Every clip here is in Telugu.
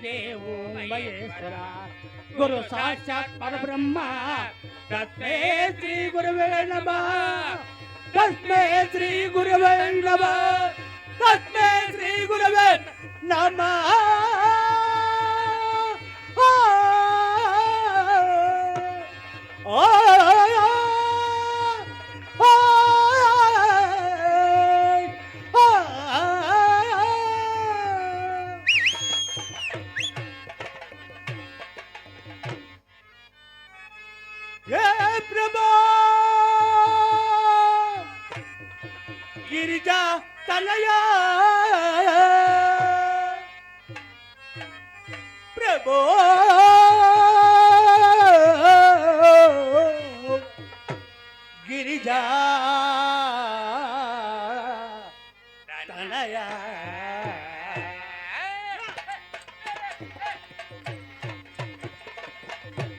देवो महेश्वरा गुरु साक्षात् परब्रह्म तस्मै श्री गुरुवे नमः तस्मै श्री गुरुवे नमः तस्मै श्री गुरुवे नमः गिरिजा तनया प्रभो गिरिजा तनया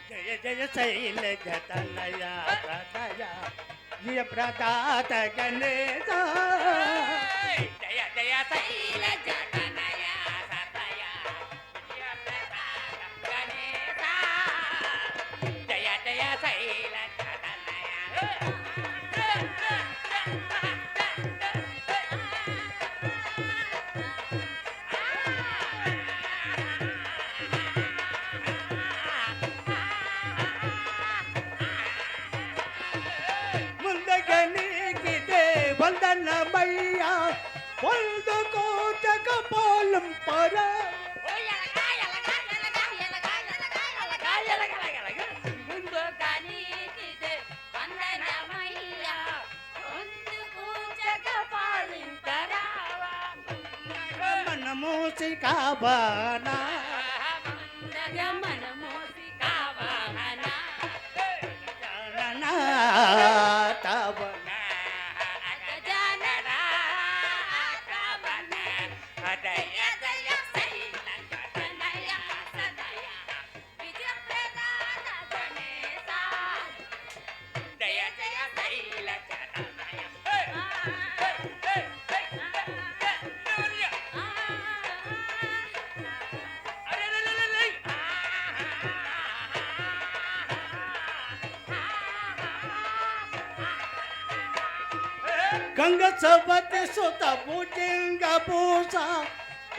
जय जय शैलज तनया तनया जय प्रदात गणेश जय जय शैलज तनया सतया जय प्रदात गणेश जय जय शैलज तनया वंदन मैया वल्द कोटक पालम पर मन मूसिका बना मन मूसिका बना तब गंग सवती सुत भुजंग भूषा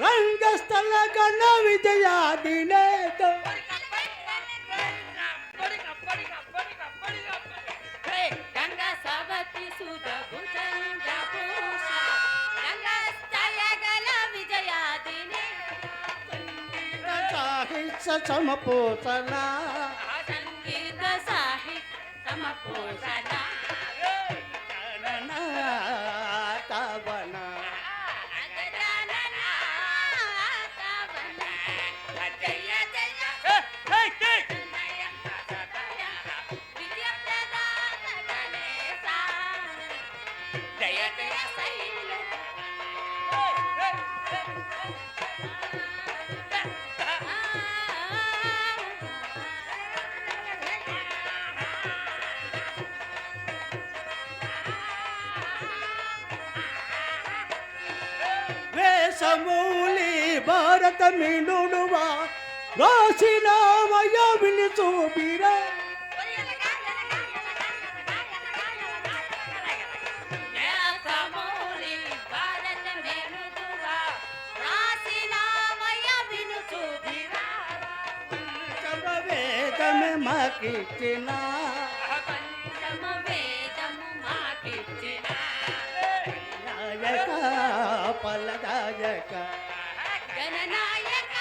रंगस्थल गण विजया दिने तो गंग सवती सुत भुजंग भूषा रंगस्थल गण विजया दिने साहित्य समपोषणा संगीत साहित्य समपोषणा समूली भारत मीनुवा राशिना वया विनिसो बीरा समूली भारत मीनुवा राशिना वया विनिसो बीरा पंचम वेद में मां की चिना पंचम वेद में मां की चिना फलदायक गणनायक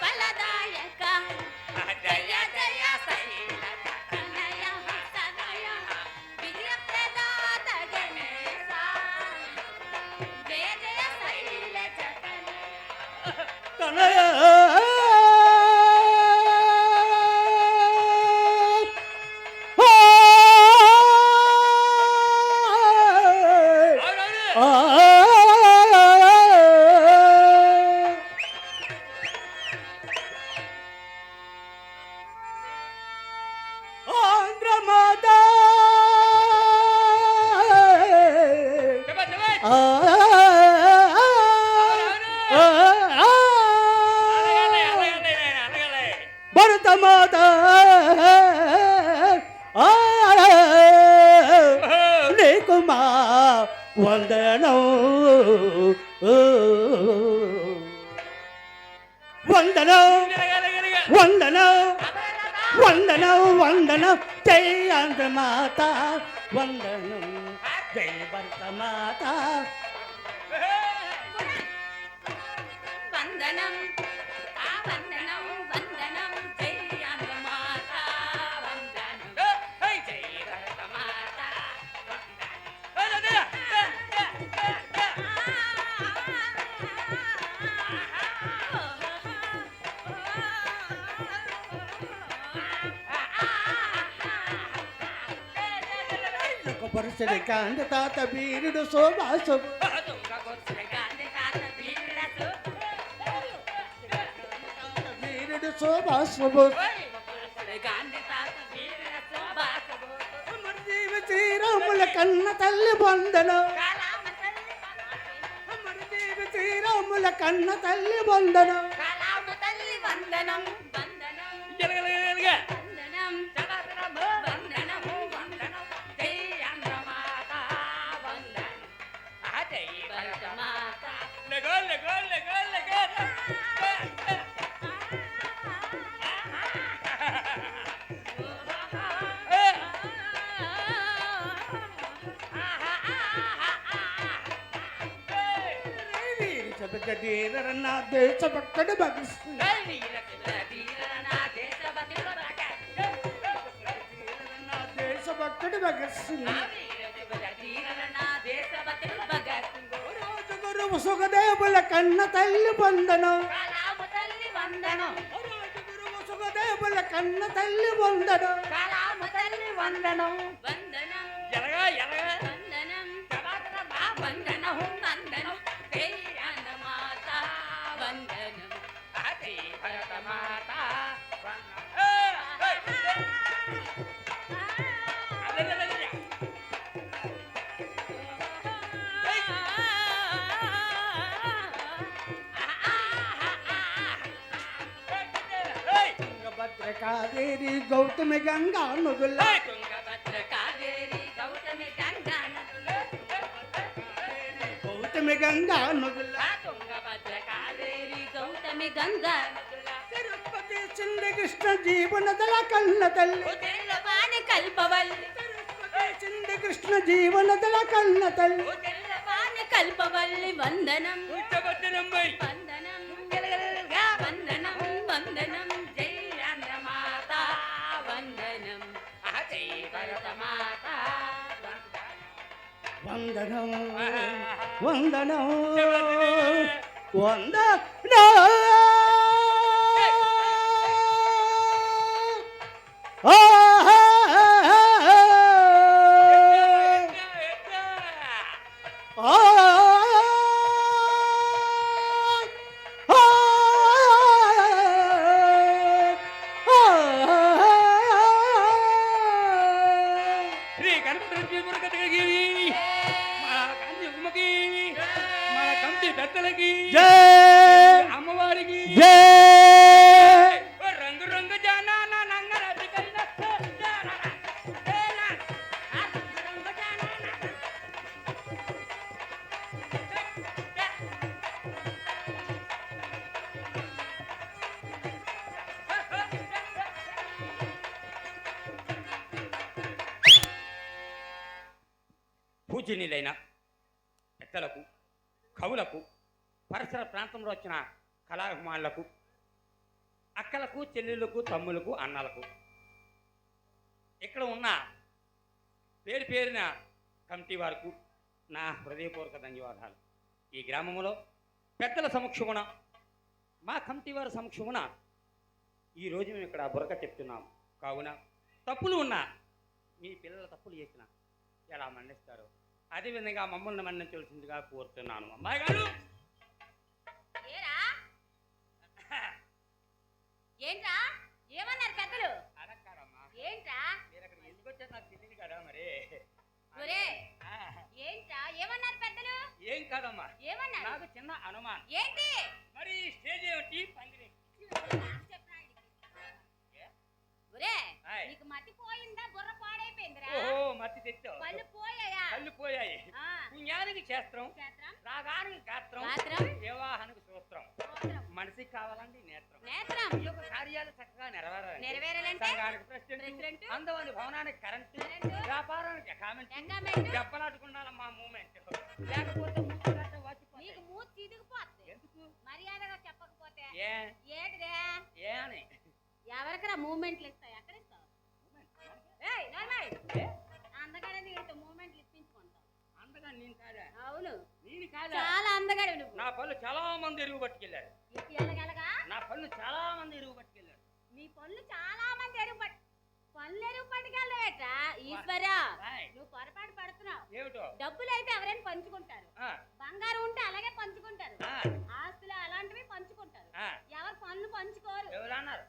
फलदायक जय जय शैलज तनया तनया विजय प्रदात गणेश जय जय शैलज तनया మాత నీకు మా వందనం వందనం వందనం వందనం వందనం జై అంద మాత వందనం జై భరత మాత వందనం వందనం వందనం జై అంద మాత వందనం జై భరత మాత పరుసరి కాంత తాత వీరుడు శోభాసు వీరుడు శోభాసు అమరజీవి శ్రీరాముల కన్న తల్లి వందనం అమరజీవి శ్రీరాముల కన్న తల్లి వందనం వందనం నా దేశభక్తుడు భగత్ దేశభక్తుడు భగత్ సింగ్ రాజగురు సుఖదేవుల కన్న తల్లి వందనం రాజగురు సుఖదేవుల కన్న తల్లి వందనం వందనం వందనం వందనం వందనం వందనం జై అంద మాత వందనం జై భరత మాత తుంగభద్ర కావేరి గౌతమి గంగా నదుల తుంగభద్ర కావేరి గౌతమి గంగా గౌతమి గంగా నదుల తుంగభద్ర కావేరి గౌతమి గంగా తిరుపతి చింది కృష్ణ జీవనదల కన్న తల్లి తెల్లవాణి కల్పవల్లి తిరుపతి చింది కృష్ణ జీవనదల కన్న తల్లి తెల్లవాణి కల్పవల్లి వందనం వందనం వందనం వందనం జై అంద మాత వందనం జై భరత మాత వందనం వందనం వందనం అమ్మవారికి రంగు రంగు జానా పూజనీయులైన పెద్దలకు కవులకు పరిసర ప్రాంతంలో వచ్చిన కళాభిమానులకు అక్కలకు చెల్లెళ్ళకు తమ్ములకు అన్నలకు ఇక్కడ ఉన్న పేరు పేరిన కమిటీ వారికి నా హృదయపూర్వక ధన్యవాదాలు. ఈ గ్రామంలో పెద్దల సమక్షమున మా కమిటీ వారి సమక్షమున ఈరోజు మేము ఇక్కడ బుర్రక చెప్తున్నాం. కావున తప్పులు ఉన్నా మీ పిల్లల తప్పులు చేసిన ఎలా మన్నిస్తారో అదేవిధంగా మమ్మల్ని మన్నించవలసిందిగా కోరుతున్నాను. అమ్మాయి గారు ఏంట్రా ఏమన్నారు పెద్దలు? అడక్కారమ్మా ఏంట్రా మీరు అక్కడ ఎందుకు వచ్చారు నాకు తెలియదు కదా మరి. ఒరే ఏంట్రా ఏమన్నారు పెద్దలు? ఏం కాదమ్మా ఏమన్నారు? నాకు చిన్న అనుమానం. ఏంటి మరి స్టేజ్ ఏమిటి పందిరి తెచ్చావు కళ్ళు పోయాయి పుణ్యానికి క్షేత్రం రాగానికి గాత్రం వివాహానికి సూత్రం మనిషికి కావాలండి నేత్రం ఈ యొక్క కార్యాలు చక్కగా నెరవేరాలంటే ప్రెసిడెంట్ అందమైన భవనానికి కరెంట్ వ్యాపారానికి అకామెంట్ దెబ్బలాటుకుండాలమ్మా మూమెంట్ లేకపోతే ఎందుకు మర్యాదగా చెప్పకపోతే ఏ అని ఎవరికరా మూమెంట్లు ఇస్తావు ఎక్కడ ఇస్తావు అందగానే నీతో మూమెంట్లు ఇప్పించుకుంటావు అందగా నేను కాదా అవును నేను కాదా చాలా అందగాడు నువ్వు నా పళ్ళు చాలా మంది ఎరువు పట్టుకెళ్ళారు ఎలాగెలగా నా పళ్ళు చాలా మంది ఎరువు పట్టుకెళ్ళారు నీ పళ్ళు చాలా మంది పళ్ళు ఎరువు పట్టుకెళ్ళవేట ఈశ్వరా నువ్వు పొరపాటు పడుతున్నావు ఏమిటో డబ్బులు అయితే ఎవరైనా పంచుకుంటారు బంగారం ఉంటే అలాగే పంచుకుంటారు ఆస్తులు అలాంటివి పంచుకుంటారు ఎవరు పనులు పంచుకోరు ఎవరన్నారు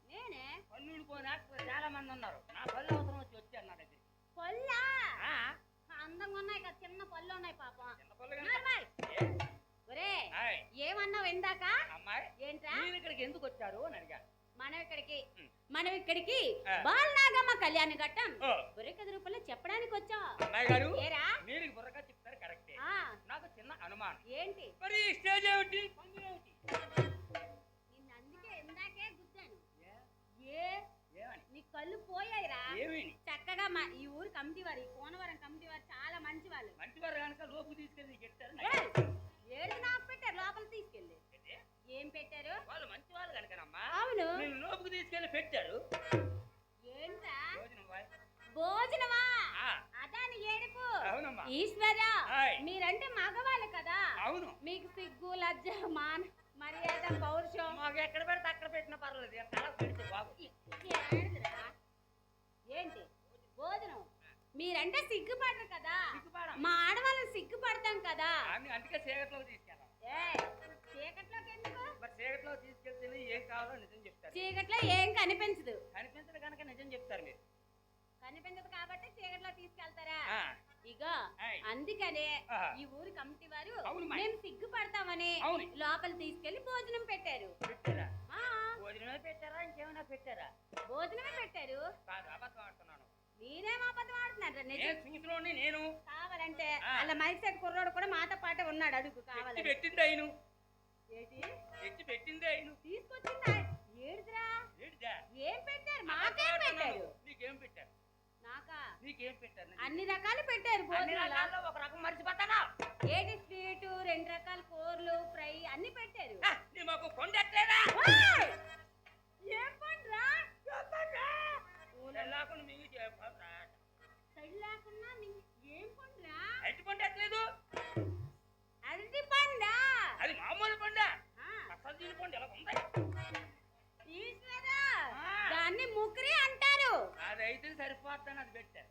నేనే పన్నులు పోనా చాలా మంది ఉన్నారు నా పళ్ళు అవసరం వచ్చారు నా దగ్గర పళ్ళా అందంగా ఉన్నాయి కదా చిన్న పళ్ళు ఉన్నాయి పాపం ఒరే ఏమన్నావు ఇందాక అమ్మాయి ఏంట్రా ఇక్కడికి ఎందుకు వచ్చారు అని అడిగాను మనం ఇక్కడికి బాలనాగమ్మ కళ్యాణ ఘట్టం బుర్రకథ రూపంలో చెప్పడానికి వచ్చా అమ్మాయి గారు మీరు బుర్రగా చెప్తారు కరెక్టే నాకు చిన్న అనుమానం ఏంటి మరి స్టేజ్ ఏమిటి నిన్న అందుకే ఇందాకే గుద్దాను నీ కళ్ళు పోయాయిరా చక్కగా మా ఈ ఊరు కమిటీ వారు ఈ కోనవరం కమిటీ వారు చాలా మంచి వాళ్ళు కనుక లోపు తీసుకెళ్ళి ఏడు నాకు పెట్టారు లోపల తీసుకెళ్ళి ఏం పెట్టారు వాళ్ళు మంచి వాళ్ళు కనుకనమ్మా అవును నేను లోపుకి తీసుకెళ్ళి పెట్టారు ఏంటా భోజనమా అదాని ఏడుపు ఈశ్వరా మీరంటే మగవాళ్ళు కదా అవును మీకు సిగ్గు లజ్జ మాన మర్యాద పౌరుషం మాకు ఎక్కడ పెడితే అక్కడ పెట్టినా పర్వాలేదు తల పెడితే బాబు ఏంటి భోజనం మీరంటే సిగ్గుపడరు కదా మా ఆడవాళ్ళని సిగ్గుపడతాం కదా అందుకే చీకట్లోకి తీసుకెళ్ళాం చీకట్లోకి ఎందుకు మరి చీకట్లో తీసుకెళ్తే ఏం కావాలో నిజం చెప్తారు చీకట్లో ఏం కనిపించదు కనుక నిజం చెప్తారు మీరు కనిపించదు కాబట్టి చీకట్లో తీసుకెళ్తారా ఇగో అందుకనే ఈ ఊరు కమిటీ వారు మేము సిగ్గుపడతామని లోపల తీసుకెళ్లి భోజనం పెట్టారు భోజనమే పెట్టారా ఇంకేమైనా పెట్టారా భోజనమే పెట్టారు అబద్ధం ఆడుతున్నాను నేనేం అబద్ధం ఆడుతున్నాను నేను కావాలంటే అలా మైక్ సెట్ కుర్రోడు కూడా మాతో పాటే ఉన్నాడు అడుగు కావాలంటే పెట్టింది అయిను ఏంటి పెట్టింది అయిను తీసుకొచ్చిందా ఏడుదిరా ఏం పెట్టారు మాకేం పెట్టారు నీకేం పెట్టారు నాకా నీకేం పెట్టారు అన్ని రకాలు పెట్టారు భోజనాలు ఒక రకం మర్చిపోతానా ఏటి స్వీట్ 2 రకాల కూరలు ఫ్రై అన్ని పెట్టారు మాకు కొండెట్లేదా ఏం పండ్రా లేకుండా మీకు లేకున్నా ఏం పండ్రా అరటి పండు ఎట్లేదు అరటి పండా అది మామూలు పండా అసలు దీని పండు ఎలా ఉంది దాన్ని ముక్రి అంటారు అదైతే సరిపోద్దని అది పెట్టారు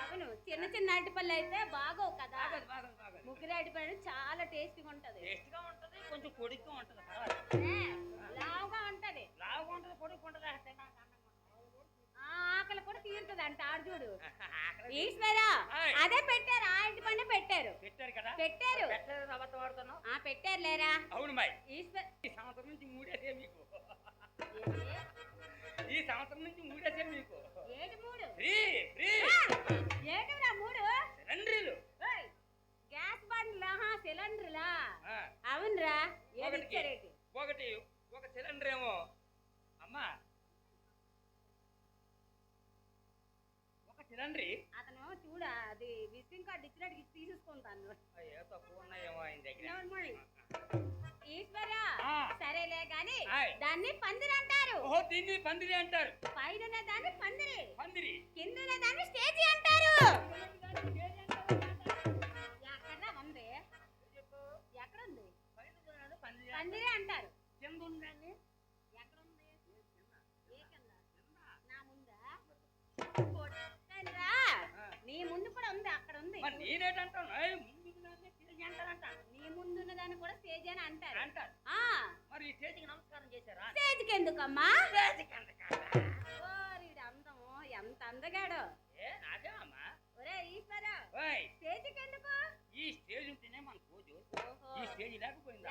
అవును చిన్న చిన్న అరటిపళ్ళు అయితే బాగోవు కదా బాగా ముగ్గురు అరటిపళ్ళు చాలా టేస్టీగా ఉంటది కొంచెం పొడిగా ఉంటది లావుగా ఉంటది పొడిగా ఉంటది ఆకలి కూడా తీరుతుంది అంట ఆర్జుడు ఈశ్వరా అదే పెట్టారు ఆ ఇంటి పండు పెట్టారు కదా పెట్టారు అబద్ధం ఆడుతున్నావు పెట్టారు లేరా అవును మై ఈశ్వర్ ఈ సంవత్సరం నుంచి మూడేసే మీకు ఈ సంవత్సరం నుంచి మూడేసే మీకు ఏడు మూడు ఏడురా మూడు సిలిండర్లు గ్యాస్ బండ్లా సిలిండర్లా అవునరా ఒకటి ఒక సిలిండర్ ఏమో అమ్మా ఒక సిలిండర్ అతను చూడ అది విజిటింగ్ కార్డు ఇచ్చినట్టు తీసేసుకుంటాను తక్కువ ఉన్నాయేమో ఆయన దగ్గర ఈశ్వరా సరేలే గాని దాన్ని పందిరి అంటారు దీన్ని పందిరి అంటారు పైన దాన్ని పందిరి కింద దాన్ని స్టేజి అంటారు ఎక్కడ ఉంది పందిరి అంటారు కింద ఉందండి ఎక్కడ ఉంది ఏ కింద నా ముందా నీ ముందు కూడా ఉంది అక్కడ ఉంది నేనేటంటాను నీ ముందున్న దాన్ని కూడా స్టేజ్ అని అంటారు మరి స్టేజ్కి నమస్కారం చేశారా స్టేజ్కి ఎందుకమ్మా అందము ఎంత అందగాడో నాదేమమ్మా ఒరే ఈశ్వరా స్టేజ్కి ఎందుకు ఈ స్టేజ్ ఉంటేనే మన పూజ ఈ స్టేజ్ లేకపోయిందా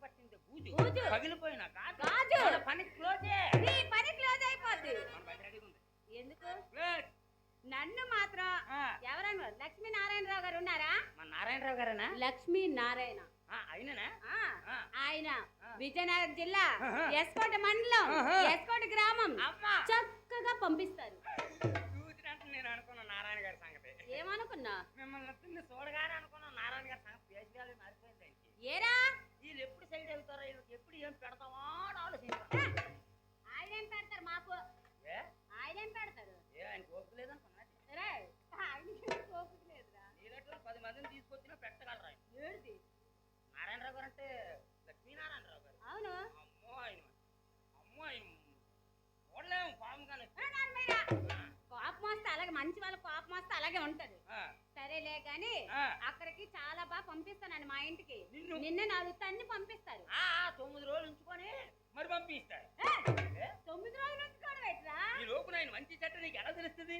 పట్టింది పూజ పగిలిపోయినా గాజు పని క్లోజ్ నీ పని క్లోజ్ అయిపోద్ది మన బయట రెడీగా ఉంది ఎందుకు ఉన్నారా? మన నారాయణరావు గారేనా? లక్ష్మీ నారాయణ. ఆయననా? ఆయన విజయనగరం జిల్లా ఎస్కోట మండలం ఎస్కోట గ్రామం చక్కగా పంపిస్తారు. నేను అనుకున్నా నారాయణ గారి సంగతి. ఏమనుకున్నా? మిమ్మల్ని చూడగానే అనుకున్నా నారాయణ గారి సంగతి పేజీలు మారిపోయింది. ఏరా వీళ్ళు ఎప్పుడు సైడ్ అవుతారో, వీళ్ళకి ఎప్పుడు ఏం పెడతామో అని ఆలోచించారు. ఆయన ఏం పెడతారు మాకు? ఆయన ఏం పెడతారు? ఆయన కోపిక లేదనుకున్నా. సరే కోపిక లేదురా. నీలట్లో 10 మందిని తీసుకొచ్చినా పెట్టగలరా ఆయన. ఏడుది నారాయణరావు గారు అంటే లక్ష్మీనారాయణరావు గారు. అవును. అమ్మో ఆయన చూడలేము పాము కానీ. కోపం వస్తే అలాగే, మంచి వాళ్ళ కోపం వస్తే అలాగే ఉంటది. సరేలే గాని అక్కడికి చాలా బాగా పంపిస్తానండి మా ఇంటికి. నిన్న 4 తన్ని పంపిస్తారు. 9 రోజులు ఉంచుకొని మరి పంపిస్తారు. 9 రోజులు ఉంచుకోవడం ఎట్లా? ఈ లోపు నేను మంచి చెట్టు నీకు ఎలా తెలుస్తుంది?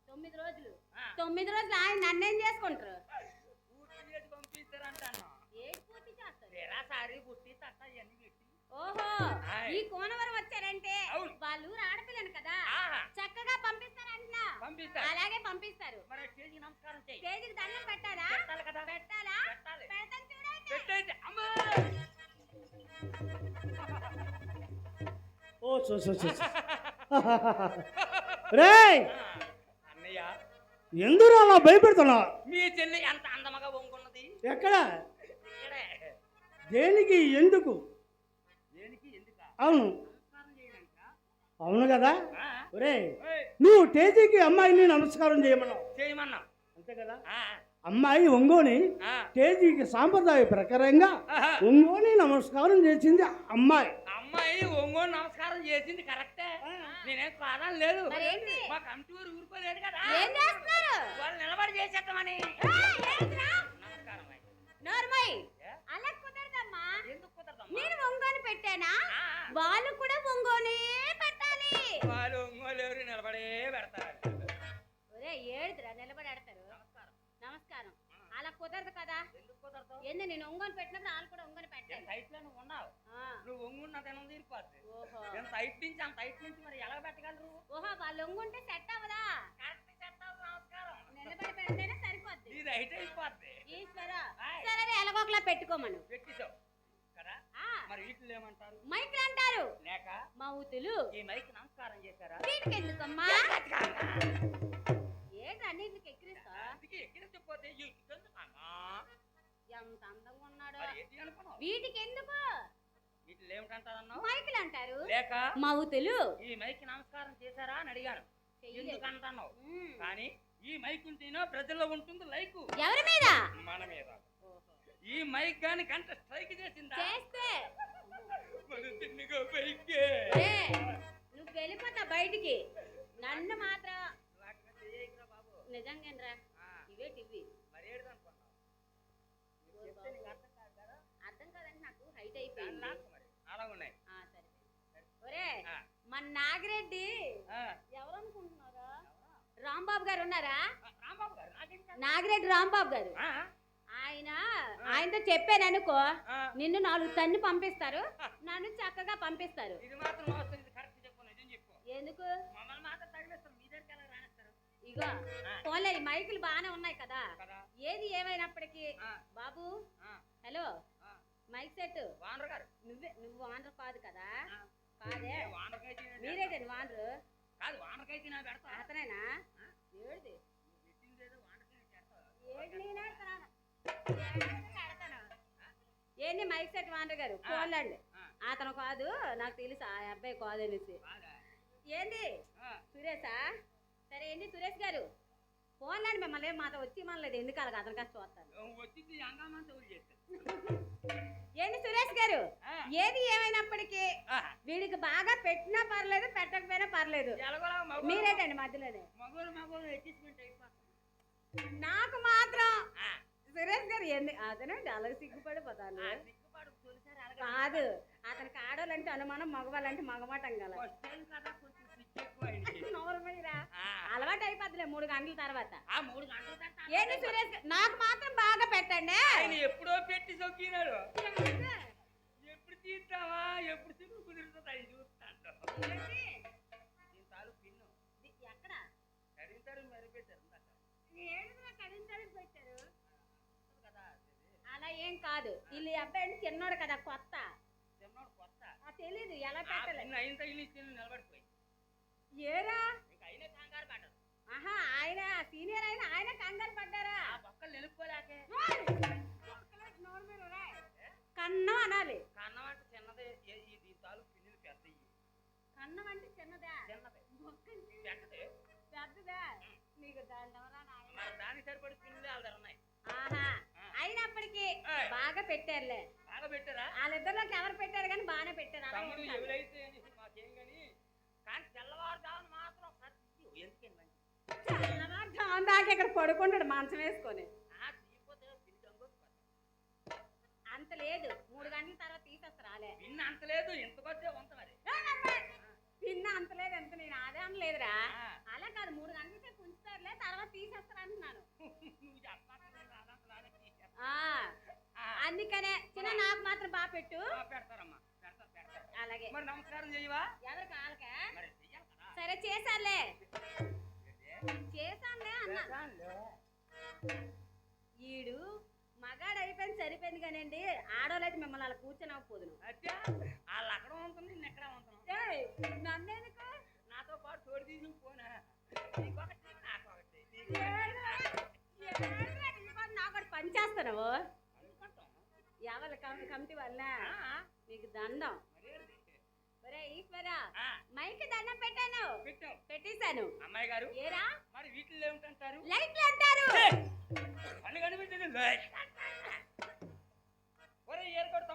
9 రోజులు 9 రోజులు ఆయన నన్నేం చేసుకుంటారు? పూర్తి చేసి పంపిస్తారంటాను. ఏది పూర్తి చేస్తారు? సారీ పుట్టి తట్ట ఇవన్నీ పెట్టి. ఓహో, ఈ కోనవరం వచ్చారంటే వాళ్ళ ఊరు ఆడపిల్లను కదా, చక్కగా పంపిస్తారంటున్నా. అలాగే పంపిస్తారు. మరి స్టేజీకి నమస్కారం చేయి. స్టేజీకి దండం పెట్టాలా? పెట్టాలి కదా. పెట్టాలా? పెడతాను చూడండి. ఓ రేయ్ అన్నయ్య, ఎందుకు అలా భయపెడుతున్నా? మీ చెల్లి ఎంత అందమగా వంగున్నది. ఎక్కడ? ఇక్కడే. దేనికి? ఎందుకు? అవును అవును కదా. ఒరే, నువ్వు టేజీకి అమ్మాయిని నమస్కారం చేయమన్నావు అంతే కదా. అమ్మాయి ఒంగోని టేజీకి సాంప్రదాయ ప్రకారంగా ఒంగోని నమస్కారం చేసింది అమ్మాయి. ఒంగోని నమస్కారం చేసింది కరెక్టే. నేనేం కాదని లేదు. మా కమిటీ ఊరు ఊరుకోలేదు కదా, వాళ్ళు నిలబడి చేసేద్దామని. నేను ఒంగోని పెట్టానా? వాళ్ళు కూడా ఒంగోనే పెట్టాలి. వాళ్ళు ఒంగోలు ఎవరు నిలబడే పెడతారు. ఏడుదిరా నిలబడి పెడతారు. నమస్కారం అలా కుదరదు కదా. ఎందుకు కుదరదు? ఏంది నేను ఒంగోని పెట్టినప్పుడు వాళ్ళు కూడా ఒంగోని పెట్టాలి. హైట్ లో నువ్వు ఉన్నావు, నువ్వు ఒంగున్న తినం తీరిపోద్ది. ఎంత హైట్ నుంచి అంత హైట్ నుంచి మరి ఎలా పెట్టగలరు? ఓహో, వాళ్ళు ఒంగుంటే సెట్ అవ్వదా? సెట్ అవ్వదు. నమస్కారం నిలబడి పెడితేనే సరిపోద్ది. ఇది హైట్ అయిపోద్ది. ఈశ్వరా, సరే ఎలాగోకలా పెట్టుకోమను. పెట్టిసావు కదా. మరి వీటిలో ఏమంటారు? మైకులు అంటారు లేక మౌతులు. ఈ మైక్ నమస్కారం చేశారా? వీటికి ఎందుకమ్మా? ఏంటి అన్నింటికి ఎక్కిరిస్తా? ఎక్కిరించకపోతే ఎంత అందంగా ఉన్నాడు. వీటికి ఎందుకు? వీటిలో ఏమిటంటారన్నా? మైకులు అంటారు లేక మౌతులు. ఈ మైక్ నమస్కారం చేశారా అని అడిగాను. ఎందుకంటున్నావు? కానీ ఈ మైక్ ఉంటేనో ప్రజల్లో ఉంటుంది లైక్. ఎవరి మీద? మన మీద. ఈ మైక్ గాని గంట స్ట్రైక్ చేసిందా? చేస్తే నువ్వు వెళ్ళిపోతా బయటికి. నన్ను మాత్రం నిజంగా ఇవే టివి అర్థం కాదండి నాకు. హైట్ అయిపోయింది. ఒరే, మన నాగిరెడ్డి ఎవరు అనుకుంటున్నారా? రాంబాబు గారు ఉన్నారా? నాగిరెడ్డి రాంబాబు గారు. ఆయనతో చెప్పాను అనుకో, నిన్ను 4 తన్ని పంపిస్తారు, నన్ను చక్కగా పంపిస్తారు. ఎందుకు? ఇగో పోలే, మైకులు బాగానే ఉన్నాయి కదా. ఏది ఏమైనప్పటికీ బాబు, హలో మైక్ సెట్. నువ్వు వానరు కాదు కదా. కాదే, మీరేటండి వానరు? అతనేనా? ఏడుది ఏంటి మైక్ సెట్ వానర్ గారు పోలండి. అతను కాదు, నాకు తెలుసు ఆ అబ్బాయి కాదు అనేసి. ఏంటి సురేషా? సరే ఏంటి సురేష్ గారు పోలండి. మిమ్మల్ని మాతో వచ్చి మనలేదు ఎందుకు అలాగ అతని కాస్త చూస్తాను. ఏంటి సురేష్ గారు, ఏది ఏమైనప్పటికీ వీడికి బాగా పెట్టినా పర్లేదు, పెట్టకపోయినా పర్లేదు. మీరేటండి మధ్యలోనే. నాకు మాత్రం సురేష్ గారు అతనండి అలాగే సిగ్గుపడిపోతాను. కాదు, అతనికి ఆడవాళ్ళంటే అనుమానం, మగవాళ్ళంటే మగమాటం గల. అలవాటు అయిపోద్దిలే 3 గంటల తర్వాత. ఏంటి సురేష్ గారు, నాకు మాత్రం బాగా పెట్టండి. ఎప్పుడో పెట్టి సొక్కినాడు. ఎప్పుడు తీస్తావా? ఎప్పుడు సిగ్గు కుదురుతుంది అది చూస్తాను. ఎక్కడ అడిగితారు మరి పెట్టారు. ఏడుగురా కడించడానికి పెట్టారు అలా ఏం కాదు వీళ్ళు ఈ అబ్బాయి అంటే చిన్నోడు కదా కొత్త చిన్నోడు కొత్త తెలీదు ఎలా పెట్టాలి అయిన తగిలిచ్చి నిలబడిపోయి ఏరా ఇంకా అయినా కంగారు పడ్డారు ఆహా ఆయన సీనియర్ అయినా ఆయన కంగారు పడ్డారా ఆ పక్కలు నిలుపుకోలేకే కన్నం అనాలి కన్నం అంటే చిన్నదే ఈ తాలూకు పిల్లలు పెద్దవి కన్నం అంటే చిన్నదా చిన్నదే పెద్దదే పెద్దదా నీకు దండవరా నాయనా. మరి దానికి సరిపడి పిల్లలు వాళ్ళ దగ్గర ఉన్నాయి ఆహా అయినప్పటికీ బాగా పెట్టారులే బాగా పెట్టారా వాళ్ళిద్దరిలోకి ఎవరు పెట్టారు కానీ బాగానే పెట్టారు అలా తమ్ముడు ఏం కాదు. ఎవరైతే మాకేం కానీ కానీ తెల్లవారుజామున మాత్రం ఎందుకండి మంచి తెల్లవారుజామున దాకా ఇక్కడ పడుకుంటాడు మంచం వేసుకొని తీయకపోతే పిల్లి దొంగొచ్చిపోతాడు. అంత లేదు 3 గంటల తర్వాత తీసేస్తారు రాలే పిన్న అంత లేదు ఎంతకొచ్చే వంత మరి పిన్న అంత లేదు ఎంత నేను అదే అనలేదురా ఆ. అలా కాదు 3 గంటల సేపు ఉంచుతారులే తర్వాత తీసేస్తారు అంటున్నాను నువ్వు చెప్పాల్సింది రాదంత రాదే తీసేస్తా. ఆ, అందుకనే చిన్న నాకు మాత్రం బాగా పెట్టు పెడతారమ్మా పెడతారు అలాగే మరి నమస్కారం చేయవా ఎవరికి వాళ్ళకే మరి చెయ్యాలి కదా సరే చేశానులే చేశానులే అన్నా ఈడు మగాడు అయిపోయింది సరిపోయింది కానండి ఆడవాళ్ళైతే మిమ్మల్ని అలా కూర్చొని అవ్వపోదును అచ్చా వాళ్ళు అక్కడ ఉంటుంది నేను ఎక్కడ ఉంటున్నాను నన్నేందుకు నాతో పాటు తోడు తీసి పోనా నీకొకటి నాకొకటి నాకు పని చేస్తాను అనుకుంటాం ఎవరి కమిటీ వల్ల మీకు దండం ఒరే ఈశ్వర మైకి దండం పెట్టాను పెట్టాం పెట్టేశాను అమ్మాయి గారు ఏరా మరి వీటిల్లో ఏమిటంటారు లైట్లు అంటారు కళ్ళు కనిపించింది ఒరే ఏరుకోడు